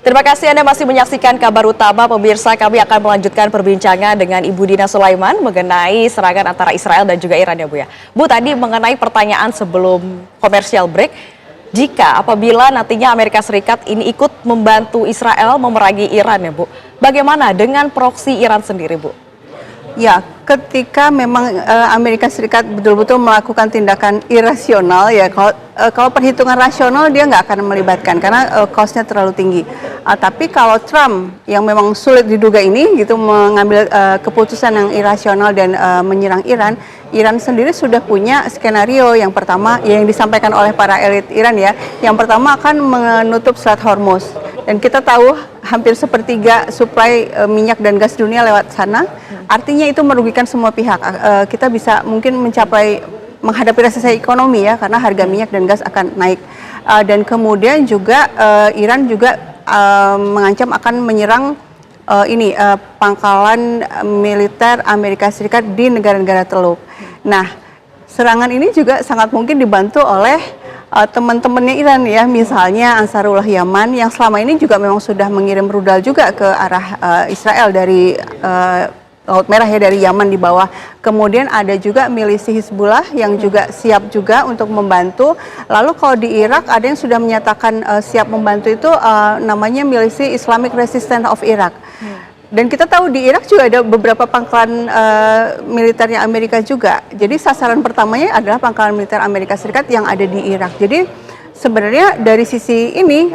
Terima kasih Anda masih menyaksikan Kabar Utama. Pemirsa, kami akan melanjutkan perbincangan dengan Ibu Dina Sulaiman mengenai serangan antara Israel dan juga Iran ya Bu ya. Bu, tadi mengenai pertanyaan sebelum komersial break, jika apabila nantinya Amerika Serikat ini ikut membantu Israel memerangi Iran ya Bu, bagaimana dengan proksi Iran sendiri Bu? Ya, ketika memang Amerika Serikat betul-betul melakukan tindakan irasional ya, kalau perhitungan rasional dia nggak akan melibatkan karena cost-nya terlalu tinggi. Tapi kalau Trump yang memang sulit diduga ini gitu mengambil keputusan yang irasional dan menyerang Iran, Iran sendiri sudah punya skenario. Yang pertama yang disampaikan oleh para elit Iran ya, yang pertama akan menutup Selat Hormuz. Dan kita tahu hampir sepertiga suplai minyak dan gas dunia lewat sana. Artinya itu merugikan semua pihak. Kita bisa mungkin menghadapi resesi ekonomi ya, karena harga minyak dan gas akan naik. Dan kemudian juga Iran juga mengancam akan menyerang pangkalan militer Amerika Serikat di negara-negara Teluk. Nah, serangan ini juga sangat mungkin dibantu oleh teman-temannya Iran ya, misalnya Ansarullah Yaman yang selama ini juga memang sudah mengirim rudal juga ke arah Israel dari Laut Merah ya, dari Yaman di bawah. Kemudian ada juga milisi Hizbullah yang juga siap juga untuk membantu. Lalu kalau di Irak ada yang sudah menyatakan siap membantu, itu namanya milisi Islamic Resistance of Iraq. Dan kita tahu di Irak juga ada beberapa pangkalan militernya Amerika juga. Jadi sasaran pertamanya adalah pangkalan militer Amerika Serikat yang ada di Irak. Jadi sebenarnya dari sisi ini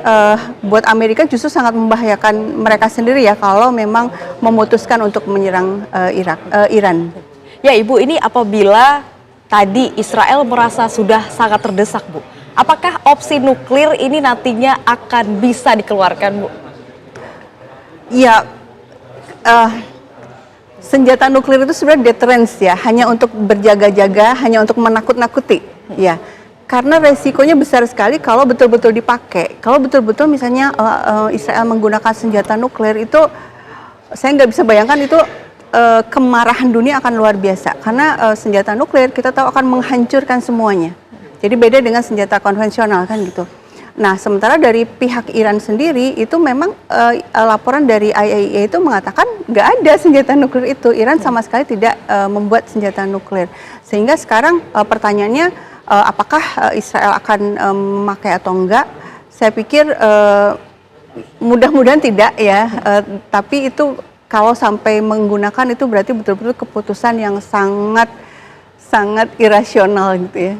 buat Amerika justru sangat membahayakan mereka sendiri ya kalau memang memutuskan untuk menyerang Iran. Ya Ibu, ini apabila tadi Israel merasa sudah sangat terdesak Bu, apakah opsi nuklir ini nantinya akan bisa dikeluarkan Bu? Ya, senjata nuklir itu sebenarnya deterrence ya, hanya untuk berjaga-jaga, hanya untuk menakut-nakuti ya. Karena resikonya besar sekali kalau betul-betul dipakai. Kalau betul-betul misalnya Israel menggunakan senjata nuklir itu, saya nggak bisa bayangkan itu kemarahan dunia akan luar biasa. Karena senjata nuklir kita tahu akan menghancurkan semuanya. Jadi beda dengan senjata konvensional kan gitu. Nah, sementara dari pihak Iran sendiri itu memang laporan dari IAEA itu mengatakan nggak ada senjata nuklir itu. Iran sama sekali tidak membuat senjata nuklir. Sehingga sekarang pertanyaannya, apakah Israel akan memakai atau enggak? Saya pikir mudah-mudahan tidak ya. Tapi itu kalau sampai menggunakan itu berarti betul-betul keputusan yang sangat irasional gitu ya.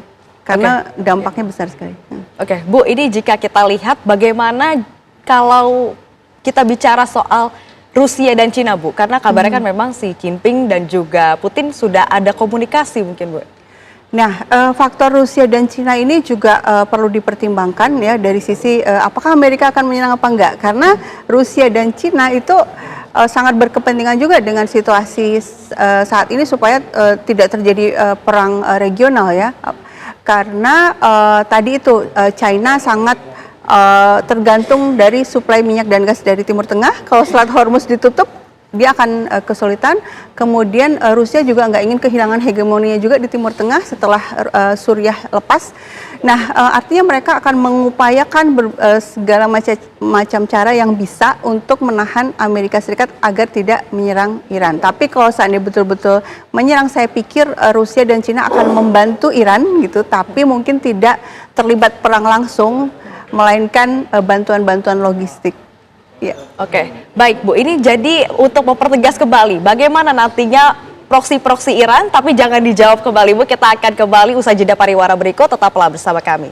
Karena dampaknya besar sekali. Oke, Bu, ini jika kita lihat bagaimana kalau kita bicara soal Rusia dan Cina, Bu, karena kabarnya kan memang si Jinping dan juga Putin sudah ada komunikasi mungkin, Bu. Nah, faktor Rusia dan Cina ini juga perlu dipertimbangkan ya dari sisi apakah Amerika akan menyerang apa enggak. Karena Rusia dan Cina itu sangat berkepentingan juga dengan situasi saat ini supaya tidak terjadi perang regional ya. Karena tadi itu China sangat tergantung dari suplai minyak dan gas dari Timur Tengah. Kalau Selat Hormuz ditutup, dia akan kesulitan. Kemudian Rusia juga nggak ingin kehilangan hegemoninya juga di Timur Tengah setelah Suriah lepas. Nah, artinya mereka akan mengupayakan segala macam cara yang bisa untuk menahan Amerika Serikat agar tidak menyerang Iran. Tapi kalau seandainya betul-betul menyerang, saya pikir Rusia dan Cina akan membantu Iran gitu, tapi mungkin tidak terlibat perang langsung, melainkan bantuan-bantuan logistik. Ya. Oke, baik Bu. Ini jadi untuk mempertegas kembali bagaimana nantinya proksi-proksi Iran, tapi jangan dijawab kembali Bu. Kita akan kembali usai jeda pariwara berikut. Tetaplah bersama kami.